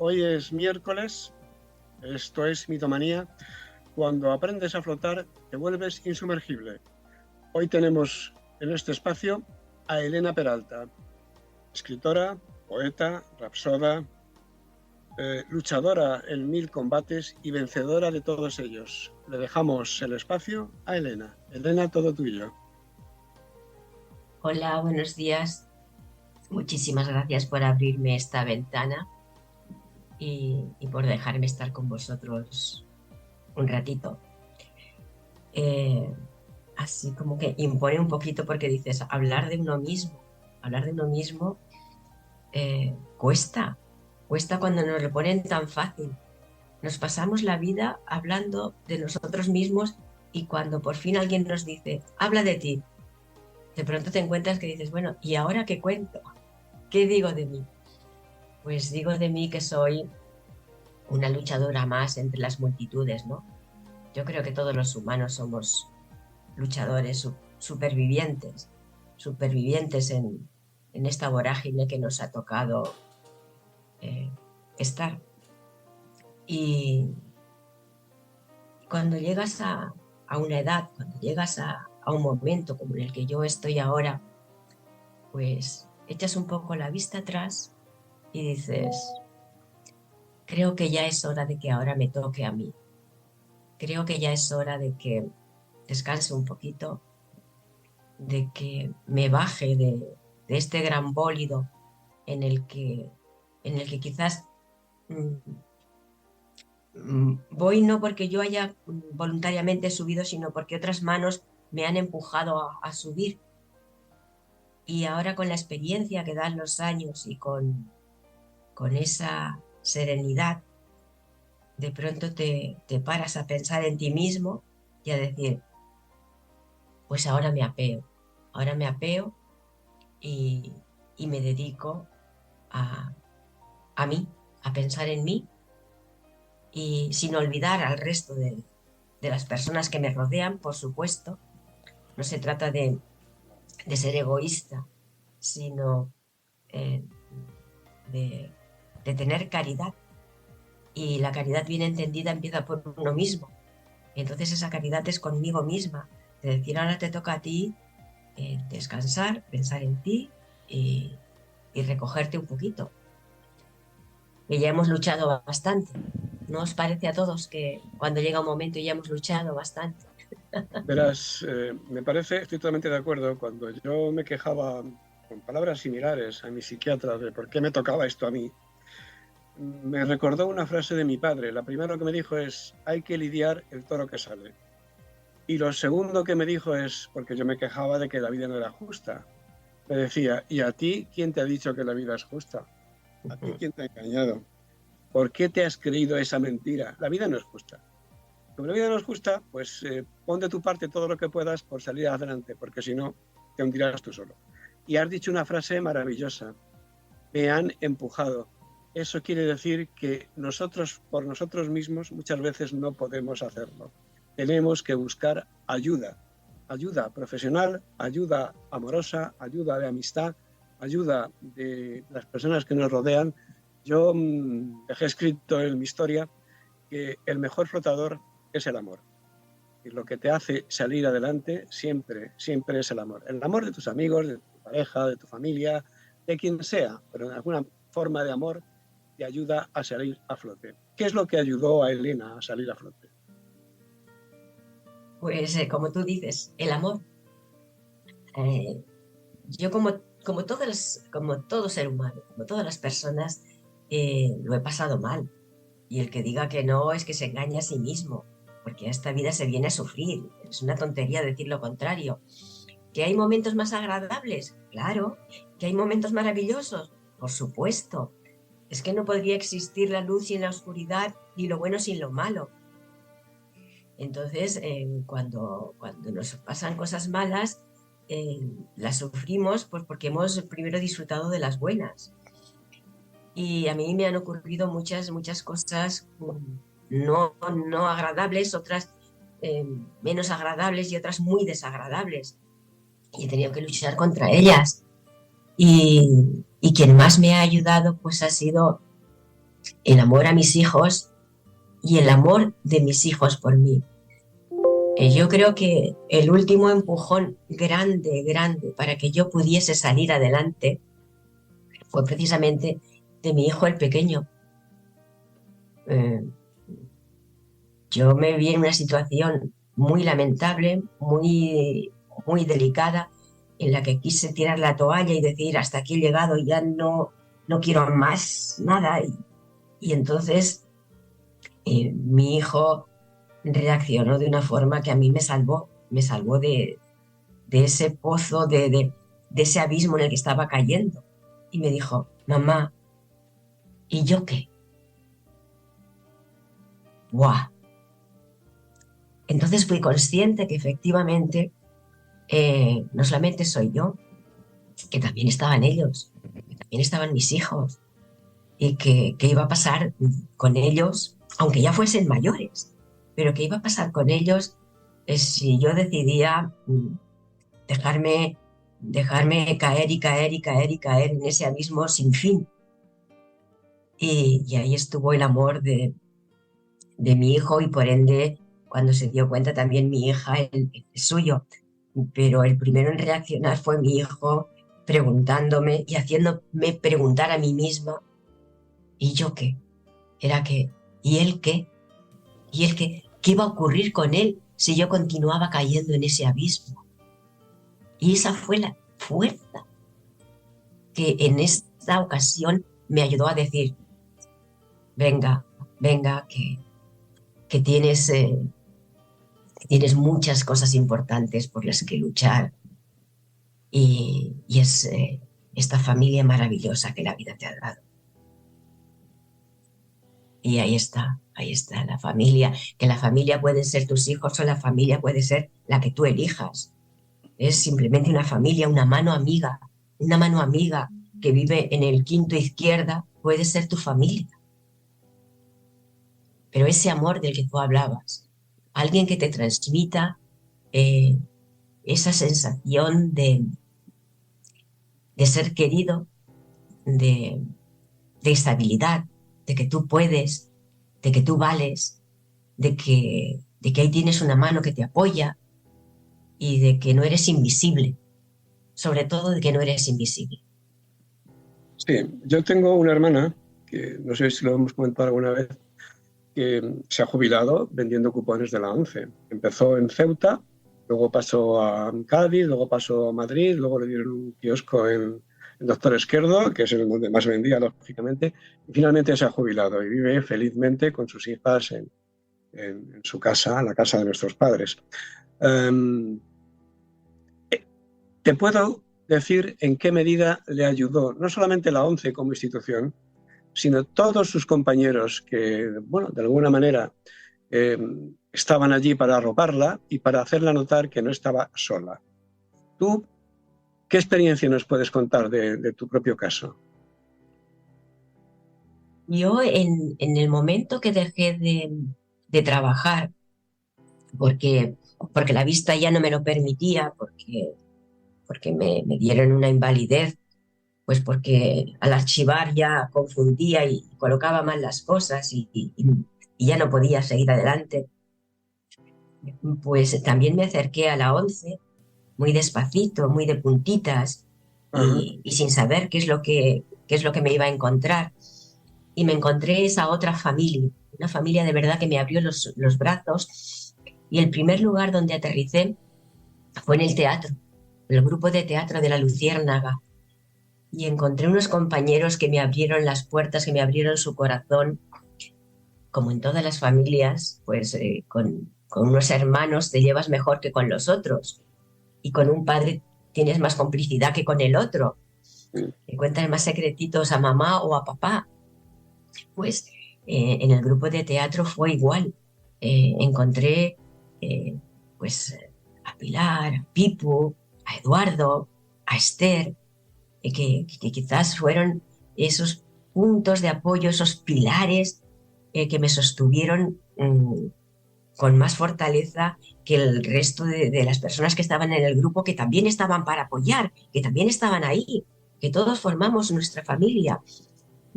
Hoy es miércoles, esto es Mitomanía. Cuando aprendes a flotar, te vuelves insumergible. Hoy tenemos en este espacio a Elena Peralta, escritora, poeta, rapsoda, luchadora en 1000 combates y vencedora de todos ellos. Le dejamos el espacio a Elena. Elena, todo tuyo. Hola, buenos días. Muchísimas gracias por abrirme esta ventana y por dejarme estar con vosotros un ratito. Eh, Así como que impone un poquito porque dices, hablar de uno mismo cuesta cuando nos lo ponen tan fácil. Nos pasamos la vida hablando de nosotros mismos y cuando por fin alguien nos dice, habla de ti, de pronto te encuentras que dices, bueno, ¿y ahora qué cuento? ¿Qué digo de mí? Pues digo de mí que soy una luchadora más entre las multitudes, ¿no? Yo creo que todos los humanos somos luchadores, supervivientes en esta vorágine que nos ha tocado eh, estar. Y cuando llegas a una edad, cuando llegas a un momento como en el que yo estoy ahora, pues echas un poco la vista atrás y dices, creo que ya es hora de que ahora me toque a mí. Creo que ya es hora de que descanse un poquito, de que me baje de este gran bólido en el que, en el que quizás mm, voy no porque yo haya voluntariamente subido, sino porque otras manos me han empujado a subir. Y ahora con la experiencia que dan los años y con esa serenidad, de pronto te paras a pensar en ti mismo y a decir, pues ahora me apeo y, y me dedico a, a mí, a pensar en mí y sin olvidar al resto de las personas que me rodean, por supuesto. No se trata de ser egoísta, sino eh, de, de tener caridad. Y la caridad bien entendida empieza por uno mismo. Y entonces esa caridad es conmigo misma, de decir, ahora te toca a ti descansar, pensar en ti y recogerte un poquito. Que ya hemos luchado bastante. ¿No os parece a todos que cuando llega un momento ya hemos luchado bastante? Verás, me parece, estoy totalmente de acuerdo, cuando yo me quejaba con palabras similares a mi psiquiatra de por qué me tocaba esto a mí, me recordó una frase de mi padre. La primera que me dijo es, hay que lidiar el toro que sale. Y lo segundo que me dijo es, porque yo me quejaba de que la vida no era justa. Me decía, ¿y a ti quién te ha dicho que la vida es justa? ¿A ti quién te ha engañado? ¿Por qué te has creído esa mentira? La vida no es justa. Como la vida no es justa, pues pon de tu parte todo lo que puedas por salir adelante, porque si no, te hundirás tú solo. Y has dicho una frase maravillosa, me han empujado. Eso quiere decir que nosotros, por nosotros mismos, muchas veces no podemos hacerlo. Tenemos que buscar ayuda, ayuda profesional, ayuda amorosa, ayuda de amistad, ayuda de las personas que nos rodean. Yo dejé escrito en mi historia que el mejor flotador es el amor. Y lo que te hace salir adelante siempre, siempre es el amor de tus amigos, de tu pareja, de tu familia, de quien sea, pero en alguna forma de amor te ayuda a salir a flote. ¿Qué es lo que ayudó a Elena a salir a flote? Pues como tú dices, el amor. Eh, yo como todo ser humano, como todas las personas, lo he pasado mal. Y el que diga que no es que se engaña a sí mismo, porque a esta vida se viene a sufrir. Es una tontería decir lo contrario. ¿Que hay momentos más agradables? Claro. ¿Que hay momentos maravillosos? Por supuesto. Es que no podría existir la luz sin la oscuridad, ni lo bueno sin lo malo. Entonces, cuando nos pasan cosas malas, las sufrimos pues porque hemos primero disfrutado de las buenas. Y a mí me han ocurrido muchas cosas no agradables, otras eh, menos agradables y otras muy desagradables. Y he tenido que luchar contra ellas. Y quien más me ha ayudado pues ha sido el amor a mis hijos y el amor de mis hijos por mí. Yo creo que el último empujón grande para que yo pudiese salir adelante fue precisamente de mi hijo el pequeño. Yo me vi en una situación muy lamentable, muy delicada, en la que quise tirar la toalla y decir hasta aquí he llegado, ya no quiero más nada. Y entonces mi hijo reaccionó de una forma que a mí me salvó de ese pozo, de ese abismo en el que estaba cayendo. Y me dijo, mamá, ¿y yo qué? ¡Buah! Entonces fui consciente que efectivamente no solamente soy yo, que también estaban ellos, que también estaban mis hijos, y que iba a pasar con ellos, aunque ya fuesen mayores, pero que iba a pasar con ellos si yo decidía dejarme caer y caer y caer y caer en ese abismo sin fin. Y ahí estuvo el amor de mi hijo y por ende, cuando se dio cuenta también mi hija, el suyo. Pero el primero en reaccionar fue mi hijo, preguntándome y haciéndome preguntar a mí misma, ¿y yo qué? Era que, ¿y él qué? ¿Y él qué? ¿Qué iba a ocurrir con él si yo continuaba cayendo en ese abismo? Y esa fue la fuerza que en esta ocasión me ayudó a decir, venga, que tienes muchas cosas importantes por las que luchar y es esta familia maravillosa que la vida te ha dado. Y ahí está la familia, que la familia pueden ser tus hijos o la familia puede ser la que tú elijas. Es simplemente una familia, una mano amiga que vive en el quinto izquierda, puede ser tu familia. Pero ese amor del que tú hablabas, alguien que te transmita esa sensación de ser querido, de estabilidad, de que tú puedes, de que tú vales, de que ahí tienes una mano que te apoya y de que no eres invisible, sobre todo de que no eres invisible. Sí, yo tengo una hermana, que no sé si lo hemos comentado alguna vez, que se ha jubilado vendiendo cupones de la ONCE. Empezó en Ceuta, luego pasó a Cádiz, luego pasó a Madrid, luego le dieron un kiosco en Doctor Esquerdo, que es el donde más vendía, lógicamente, y finalmente se ha jubilado y vive felizmente con sus hijas en su casa, en la casa de nuestros padres. Te puedo decir en qué medida le ayudó no solamente la ONCE como institución, sino todos sus compañeros que, bueno, de alguna manera eh, estaban allí para arroparla y para hacerla notar que no estaba sola. ¿Tú qué experiencia nos puedes contar de tu propio caso? Yo en el momento que dejé de trabajar, porque la vista ya no me lo permitía, porque me dieron una invalidez, pues porque al archivar ya confundía y colocaba mal las cosas y ya no podía seguir adelante, pues también me acerqué a la ONCE muy despacito, muy de puntitas Ajá. y sin saber qué es lo que me iba a encontrar. Y me encontré esa otra familia, una familia de verdad que me abrió los brazos y el primer lugar donde aterricé fue en el teatro, el grupo de teatro de la Luciérnaga. Y encontré unos compañeros que me abrieron las puertas, que me abrieron su corazón, como en todas las familias, pues con unos hermanos te llevas mejor que con los otros y con un padre tienes más complicidad que con el otro. Le cuentas más secretitos a mamá o a papá. Pues en el grupo de teatro fue igual. Encontré pues a Pilar, a Pipu, a Eduardo, a Esther, que quizás fueron esos puntos de apoyo, esos pilares que me sostuvieron con más fortaleza que el resto de las personas que estaban en el grupo, que también estaban para apoyar, que también estaban ahí, que todos formamos nuestra familia.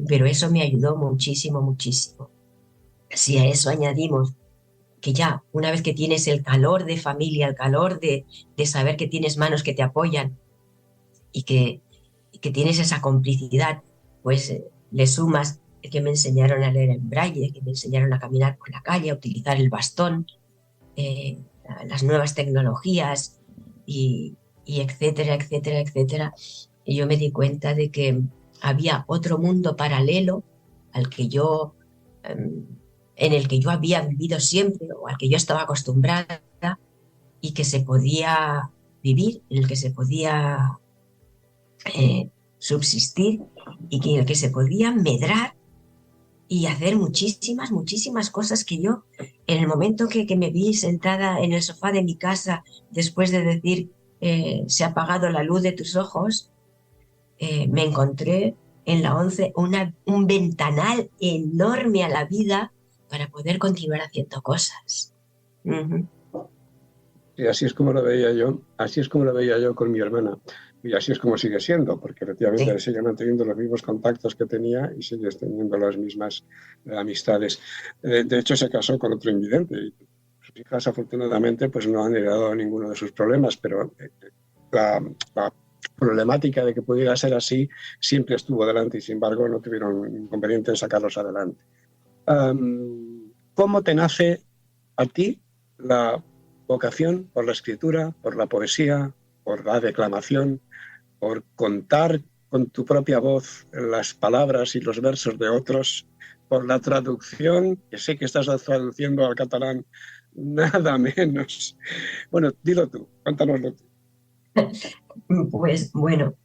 pero eso me ayudó muchísimo, muchísimo. Si a eso añadimos que ya una vez que tienes el calor de familia, el calor de saber que tienes manos que te apoyan y que tienes esa complicidad, pues le sumas el que me enseñaron a leer en braille, que me enseñaron a caminar por la calle, a utilizar el bastón, eh, las nuevas tecnologías y etcétera, etcétera, etcétera. Y yo me di cuenta de que había otro mundo paralelo al que yo, en el que yo había vivido siempre o al que yo estaba acostumbrada y que se podía vivir, en el que se podía subsistir y que en el que se podía medrar y hacer muchísimas, muchísimas cosas que yo, en el momento que me vi sentada en el sofá de mi casa, después de decir, se ha apagado la luz de tus ojos, me encontré en la 11 un ventanal enorme a la vida para poder continuar haciendo cosas. Uh-huh. Y así es como lo veía yo, así es como lo veía yo con mi hermana. Y así es como sigue siendo, porque efectivamente Sí. sigue manteniendo los mismos contactos que tenía y sigue teniendo las mismas amistades. De hecho, se casó con otro invidente y sus hijas, afortunadamente, pues no han heredado ninguno de sus problemas, pero la problemática de que pudiera ser así siempre estuvo delante y, sin embargo, no tuvieron inconveniente en sacarlos adelante. ¿Cómo te nace a ti la vocación por la escritura, por la poesía, por la declamación, por contar con tu propia voz las palabras y los versos de otros, por la traducción, que sé que estás traduciendo al catalán, nada menos? Bueno, dilo tú, cuéntanoslo tú. Pues bueno,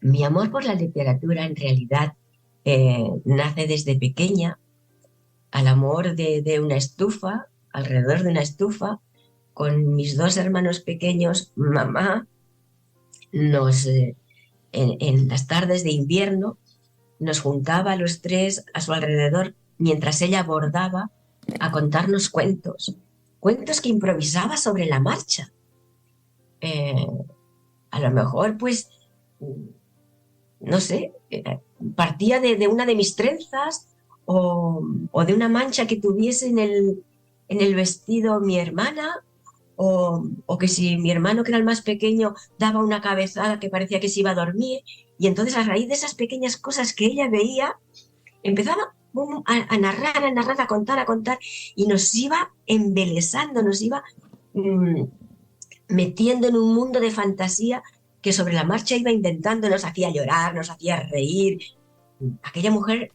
mi amor por la literatura en realidad nace desde pequeña al amor de una estufa, alrededor de una estufa, con mis dos hermanos pequeños. Mamá nos, en las tardes de invierno, nos juntaba a los tres a su alrededor mientras ella bordaba a contarnos cuentos, cuentos que improvisaba sobre la marcha. Eh, a lo mejor, pues, no sé, partía de una de mis trenzas o de una mancha que tuviese en el vestido mi hermana, o que si mi hermano, que era el más pequeño, daba una cabezada que parecía que se iba a dormir, y entonces a raíz de esas pequeñas cosas que ella veía, empezaba a narrar, a narrar, a contar, y nos iba embelesando, nos iba mm, metiendo en un mundo de fantasía que sobre la marcha iba inventando, nos hacía llorar, nos hacía reír. Aquella mujer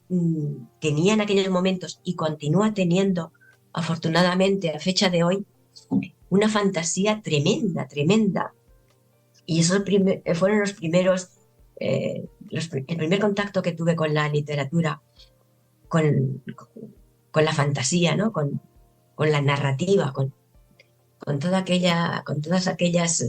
tenía en aquellos momentos y continúa teniendo, afortunadamente, a fecha de hoy, una fantasía tremenda, tremenda. Y esos fueron los primeros, el primer contacto que tuve con la literatura, con, con la fantasía, ¿no? Con la narrativa, con todas aquellas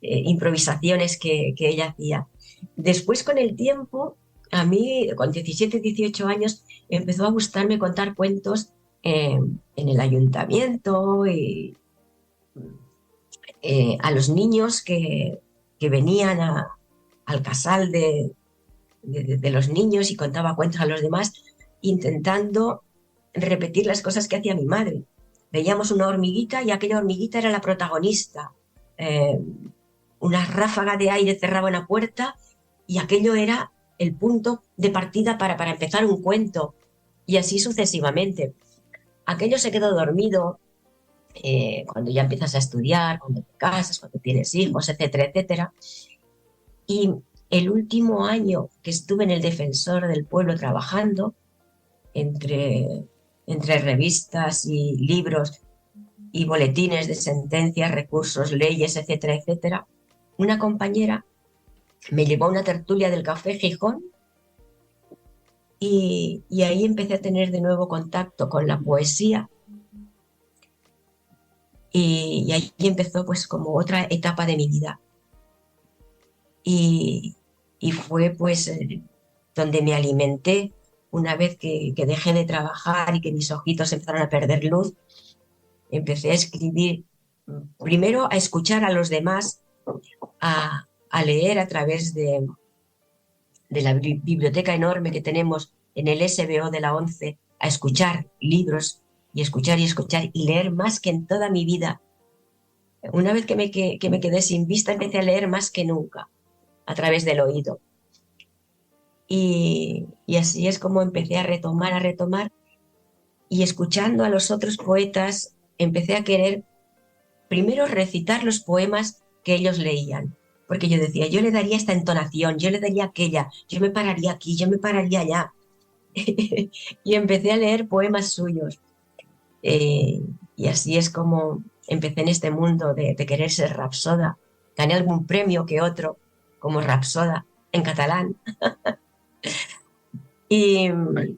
improvisaciones que ella hacía. Después, con el tiempo, a mí, con 17, 18 años, empezó a gustarme contar cuentos en el ayuntamiento y a los niños que venían al casal de los niños y contaba cuentos a los demás, intentando repetir las cosas que hacía mi madre. Veíamos una hormiguita y aquella hormiguita era la protagonista. Eh, una ráfaga de aire cerraba una puerta y aquello era el punto de partida para empezar un cuento, y así sucesivamente. Aquello se quedó dormido cuando ya empiezas a estudiar, cuando te casas, cuando tienes hijos, etcétera, etcétera. Y el último año que estuve en el Defensor del Pueblo trabajando, entre, entre revistas y libros y boletines de sentencias, recursos, leyes, etcétera, etcétera, una compañera me llevó a una tertulia del Café Gijón y ahí empecé a tener de nuevo contacto con la poesía y ahí empezó pues como otra etapa de mi vida. Y, y fue pues donde me alimenté una vez que dejé de trabajar y que mis ojitos empezaron a perder luz. Empecé a escribir, primero a escuchar a los demás, a leer a través de la biblioteca enorme que tenemos en el SBO de la ONCE a escuchar libros y escuchar y leer más que en toda mi vida. Una vez que me quedé sin vista, empecé a leer más que nunca a través del oído. Y así es como empecé a retomar, y escuchando a los otros poetas, empecé a querer primero recitar los poemas que ellos leían, porque yo decía, yo le daría esta entonación, yo le daría aquella, yo me pararía aquí, yo me pararía allá. Y empecé a leer poemas suyos. Y así es como empecé en este mundo de querer ser rapsoda. Gané algún premio que otro como rapsoda en catalán. Y, Ay,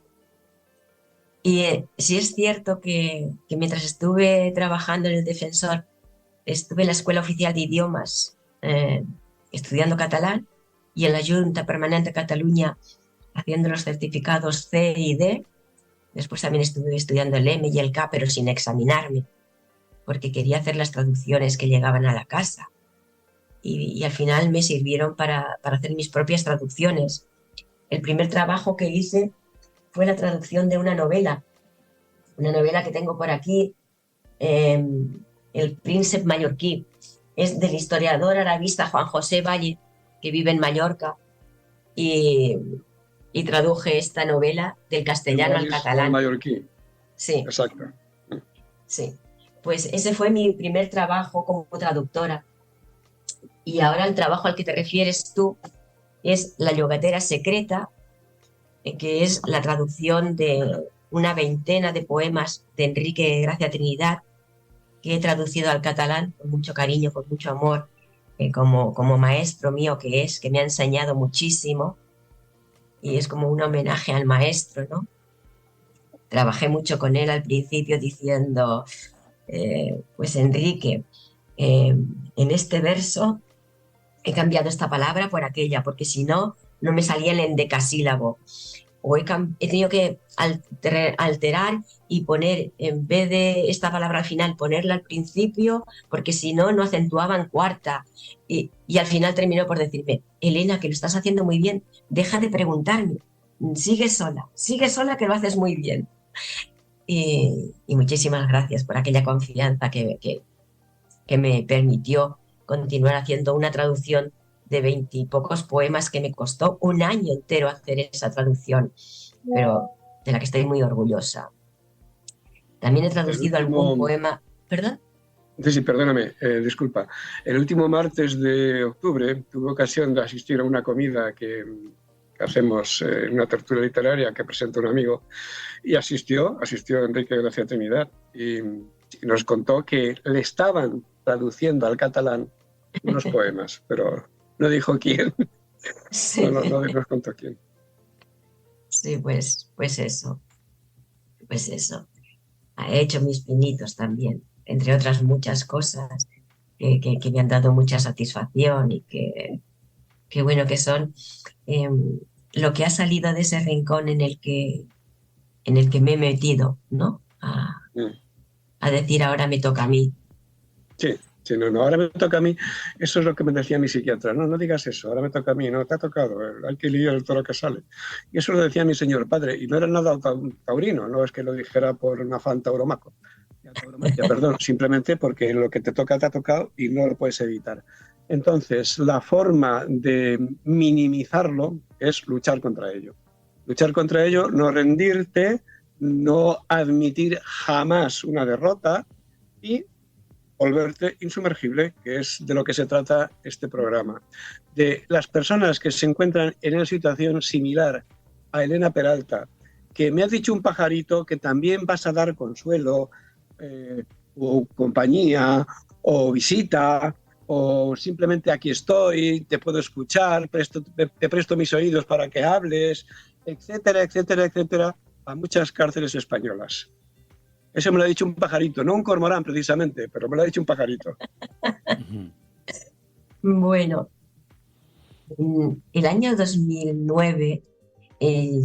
sí es cierto que mientras estuve trabajando en el Defensor, estuve en la Escuela Oficial de Idiomas estudiando catalán, y en la Junta Permanente de Cataluña haciendo los certificados C y D. Después también estuve estudiando el M y el K, pero sin examinarme, porque quería hacer las traducciones que llegaban a la casa. Y al final me sirvieron para hacer mis propias traducciones. El primer trabajo que hice fue la traducción de una novela que tengo por aquí, El Príncipe Mallorquí. Es del historiador arabista Juan José Valle, que vive en Mallorca, y, y traduje esta novela del el castellano al Wallis o el catalán. mallorquí, Sí, exacto. sí. Pues ese fue mi primer trabajo como traductora. Y ahora el trabajo al que te refieres tú es La Llogatera Secreta, que es la traducción de una veintena de poemas de Enrique Gracia Trinidad, que he traducido al catalán con mucho cariño, con mucho amor, como maestro mío que me ha enseñado muchísimo, y es como un homenaje al maestro, ¿no? Trabajé mucho con él al principio diciendo, pues Enrique, en este verso he cambiado esta palabra por aquella, porque si no, no me salía el endecasílabo. O he tenido que alterar y poner, en vez de esta palabra al final, ponerla al principio, porque si no, no acentuaba en cuarta. Y al final terminó por decirme, Elena, que lo estás haciendo muy bien, deja de preguntarme, sigue sola que lo haces muy bien. Y muchísimas gracias por aquella confianza que me permitió continuar haciendo una traducción de 20 y pocos poemas que me costó un año entero hacer esa traducción, pero de la que estoy muy orgullosa. También he El traducido algún último, poema, ¿perdón? sí, perdóname, disculpa. El último martes de octubre tuve ocasión de asistir a una comida que hacemos en una tertulia literaria que presenta un amigo, y asistió Enrique Gracia Trinidad, y nos contó que le estaban traduciendo al catalán unos poemas, pero no dijo quién, Sí, no nos contó quién. sí, pues eso. He hecho mis pinitos también, entre otras muchas cosas que me han dado mucha satisfacción y que bueno que son eh, lo que ha salido de ese rincón en el que me he metido, ¿no? Mm. A decir ahora me toca a mí. Sí, sí, no, ahora me toca a mí. Eso es lo que me decía mi psiquiatra. No digas eso, ahora me toca a mí. No, te ha tocado, hay que lidiar el toro que sale. Y eso lo decía mi señor padre, y no era nada taurino, no es que lo dijera por un afán tauromaco. Tauromaquia, perdón, simplemente porque lo que te ha tocado y no lo puedes evitar. Entonces, la forma de minimizarlo es luchar contra ello. Luchar contra ello, no rendirte, no admitir jamás una derrota y volverte insumergible, que es de lo que se trata este programa. De las personas que se encuentran en una situación similar a Elena Peralta, que me has dicho un pajarito que también vas a dar consuelo, o compañía, o visita, o simplemente aquí estoy, te puedo escuchar, te presto mis oídos para que hables, etcétera, etcétera, etcétera, a muchas cárceles españolas. Eso me lo ha dicho un pajarito, no un cormorán precisamente, pero me lo ha dicho un pajarito. Bueno, en el año 2009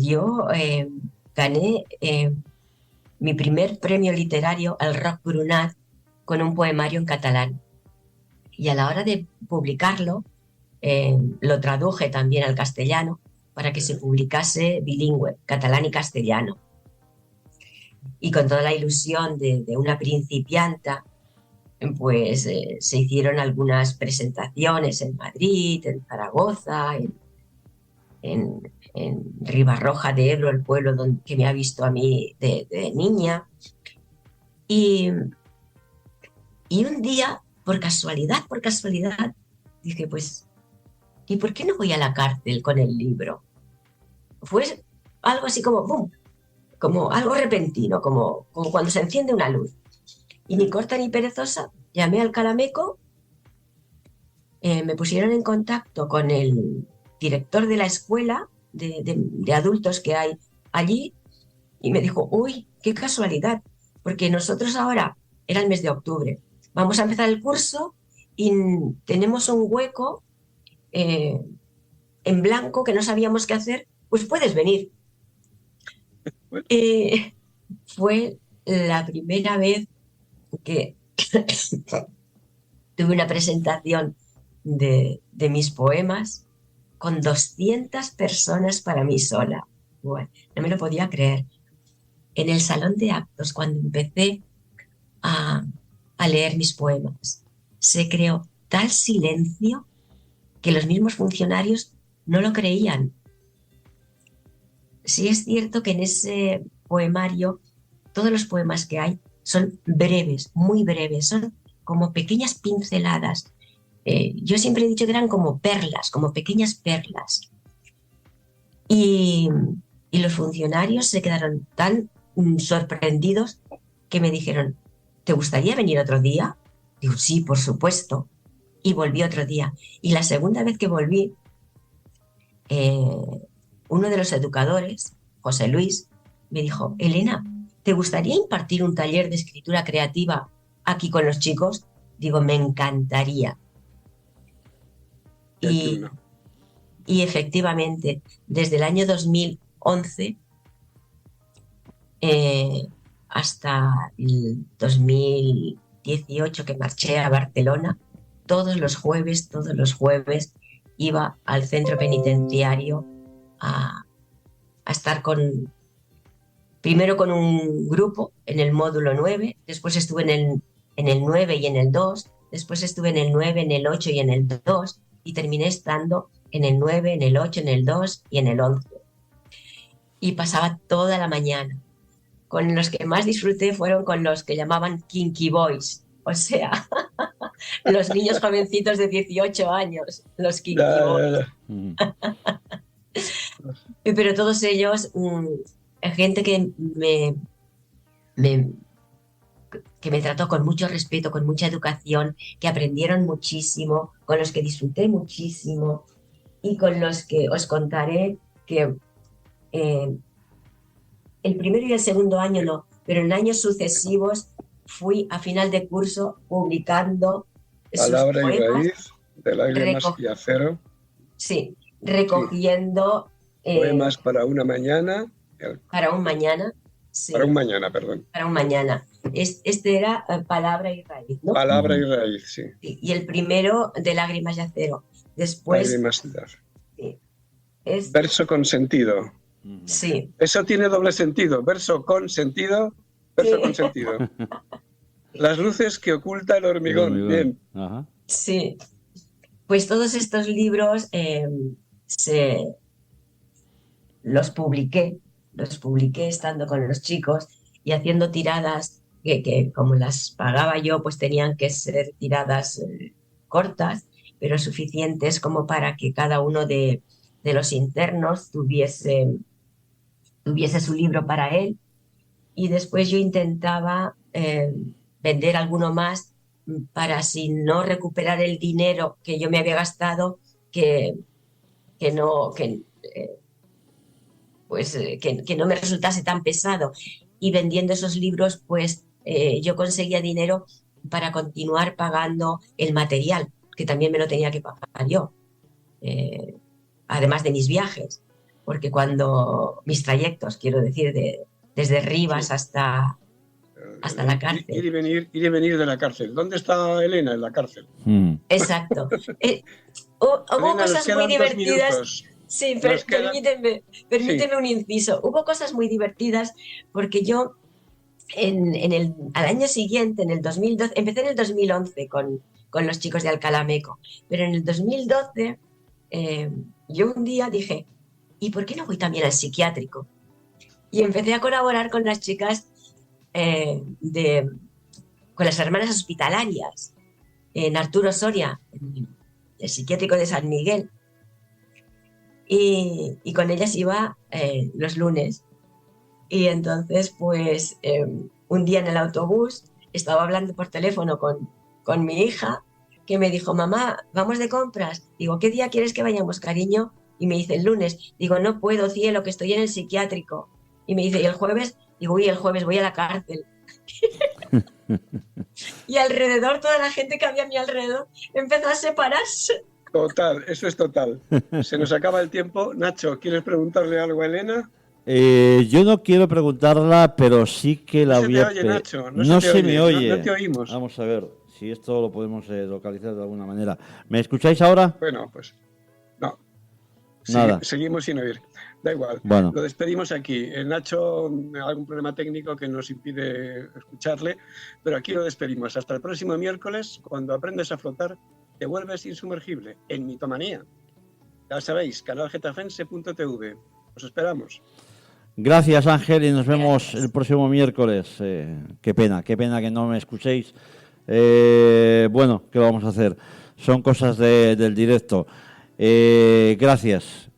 yo gané mi primer premio literario al Roc Brunat con un poemario en catalán. Y a la hora de publicarlo, lo traduje también al castellano, para que se publicase bilingüe, catalán y castellano. Y con toda la ilusión de una principianta, pues se hicieron algunas presentaciones en Madrid, en Zaragoza, en Ribarroja de Ebro, el pueblo que me ha visto a mí de niña. Y un día, por casualidad, dije, pues, ¿y por qué no voy a la cárcel con el libro? Fue algo así como ¡bum! Como algo repentino, como cuando se enciende una luz. Y ni corta ni perezosa, llamé al Calameco, me pusieron en contacto con el director de la escuela de adultos que hay allí y me dijo, uy, qué casualidad, porque nosotros ahora, era el mes de octubre, vamos a empezar el curso y tenemos un hueco en blanco que no sabíamos qué hacer, pues puedes venir. Fue la primera vez que tuve una presentación de mis poemas con 200 personas para mí sola. Bueno, no me lo podía creer. En el salón de actos, cuando empecé a leer mis poemas, se creó tal silencio que los mismos funcionarios no lo creían. Sí es cierto que en ese poemario todos los poemas que hay son breves, muy breves, son como pequeñas pinceladas. Yo siempre he dicho que eran como perlas, como pequeñas perlas. Y los funcionarios se quedaron tan sorprendidos que me dijeron, ¿te gustaría venir otro día? Digo, sí, por supuesto. Y volví otro día. Y la segunda vez que volví, uno de los educadores, José Luis, me dijo, Elena, ¿te gustaría impartir un taller de escritura creativa aquí con los chicos? Digo, me encantaría. Y efectivamente, desde el año 2011 hasta el 2018 que marché a Barcelona, todos los jueves iba al centro penitenciario a estar primero con un grupo en el módulo 9, después estuve en el 9 y en el 2, después estuve en el 9, en el 8 y en el 2, y terminé estando en el 9, en el 8, en el 2 y en el 11. Y pasaba toda la mañana. Con los que más disfruté fueron con los que llamaban Kinky Boys, o sea, los niños jovencitos de 18 años, los Kinky Boys. Pero todos ellos, gente que me trató con mucho respeto, con mucha educación, que aprendieron muchísimo, con los que disfruté muchísimo y con los que os contaré que el primero y el segundo año no, pero en años sucesivos fui a final de curso publicando Palabra sus poemas, y raíz, de lágrimas y acero. Sí, recogiendo... poemas para una mañana. Para un mañana. Sí, para un mañana, perdón. Para un mañana. Este era Palabra y raíz, ¿no? Palabra y raíz, sí. Y el primero de lágrimas y acero. Después... Lágrimas y acero. Sí. Verso con sentido. Sí. Eso tiene doble sentido. Verso con sentido, verso con sentido. Las luces que oculta el hormigón. Bien. Ajá. Sí. Pues todos estos libros los publiqué estando con los chicos y haciendo tiradas que como las pagaba yo, pues tenían que ser tiradas cortas, pero suficientes como para que cada uno de los internos tuviese su libro para él. Y después yo intentaba vender alguno más para, si no recuperar el dinero que yo me había gastado, que no me resultase tan pesado. Y vendiendo esos libros, pues yo conseguía dinero para continuar pagando el material, que también me lo tenía que pagar yo, además de mis viajes, porque mis trayectos, quiero decir, desde Rivas hasta la cárcel. Ir y venir de la cárcel. ¿Dónde está Elena? En la cárcel. Exacto. Hubo cosas muy divertidas. Sí, Nos queda... Sí, permíteme un inciso. Hubo cosas muy divertidas porque yo al año siguiente, en el 2012, empecé en el 2011 con los chicos de Alcalameco, pero en el 2012 eh, yo un día dije, ¿y por qué no voy también al psiquiátrico? Y empecé a colaborar con las chicas con las hermanas hospitalarias en Arturo Soria, en el psiquiátrico de San Miguel, y con ellas iba los lunes. Y entonces, pues, un día en el autobús estaba hablando por teléfono con mi hija, que me dijo, mamá, vamos de compras. Digo, ¿qué día quieres que vayamos, cariño? Y me dice, el lunes. Digo, no puedo, cielo, que estoy en el psiquiátrico. Y me dice, ¿y el jueves? Digo, uy, el jueves voy a la cárcel. Y alrededor, toda la gente que había a mi alrededor empezó a separarse. total, eso es total. Se nos acaba el tiempo. Nacho, ¿quieres preguntarle algo a Elena? Yo no quiero preguntarla, pero sí que No la se voy te a... oye, Nacho, no se No te se me oye, no te oye. oímos. Vamos a ver si esto lo podemos localizar de alguna manera. ¿Me escucháis ahora? Bueno, pues no, Nada. seguimos sin oír. Da igual, Bueno, lo despedimos aquí. Nacho, algún problema técnico que nos impide escucharle, pero aquí lo despedimos. Hasta el próximo miércoles, cuando aprendes a flotar, te vuelves insumergible en Mitomanía. Ya sabéis, canalgetafense.tv. Os esperamos. gracias Ángel y nos vemos el Gracias. próximo miércoles. Qué pena que no me escuchéis. Bueno, ¿qué vamos a hacer? Son cosas del directo. Gracias.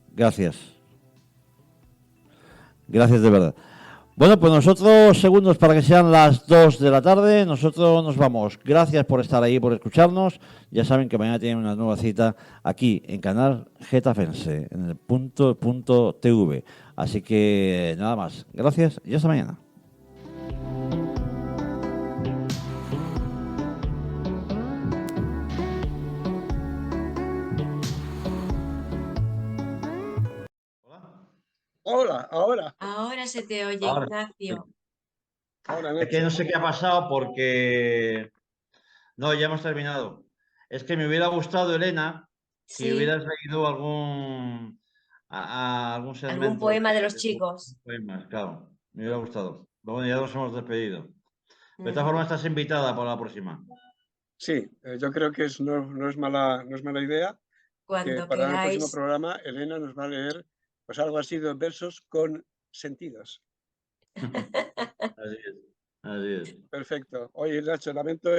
Gracias de verdad. Bueno, pues nosotros, segundos para que sean las 2 de la tarde, nosotros nos vamos. Gracias por estar ahí, por escucharnos. Ya saben que mañana tienen una nueva cita aquí en Canal Getafense, en el punto TV. Así que nada más. Gracias y hasta mañana. Hola, ahora, Ahora se te oye, Ahora, Ignacio. ahora, es que no Nacho. sé qué ha pasado porque... No, ya hemos terminado. Es que me hubiera gustado, Elena, que Sí, hubieras leído a algún algún segmento poema de los de tus chicos. poemas, claro. Me hubiera gustado. Pero bueno, ya nos hemos despedido. De todas Ujú. formas, estás invitada para la próxima. Sí, yo creo que no es mala idea que Cuando para el próximo queráis. programa Elena nos va a leer pues algo así de versos con sentidos. Así es. Así es. Perfecto. Oye, Nacho, lamento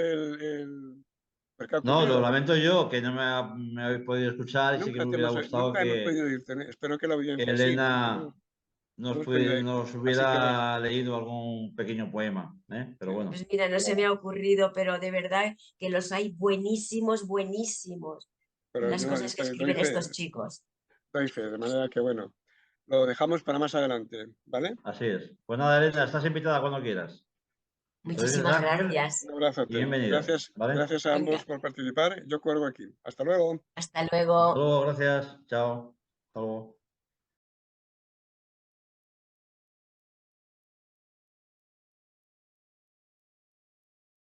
¿por qué ha No, lo ocurrido? lamento yo, que no me habéis podido escuchar y sí que me hubiera gustado Nunca hemos podido ir. Espero que la que audiencia sí, pero Elena no hemos podido ir. nos Así que, hubiera leído algún pequeño poema, ¿eh? Pero bueno. Pues mira, no se me ha ocurrido, pero de verdad que los hay buenísimos, buenísimos. pero Las no, cosas que doy escriben fe, estos chicos. doy fe, de manera que bueno, lo dejamos para más adelante, ¿vale? Así es. Pues nada, Elena, estás invitada cuando quieras. ¿Lo dices, Muchísimas Ángel? gracias. Un Y abrazote. bienvenida, ¿vale? Gracias a ambos Venga, por participar. Yo cuelgo aquí. Hasta luego. hasta Hasta luego. luego, gracias. Chao. Hasta luego.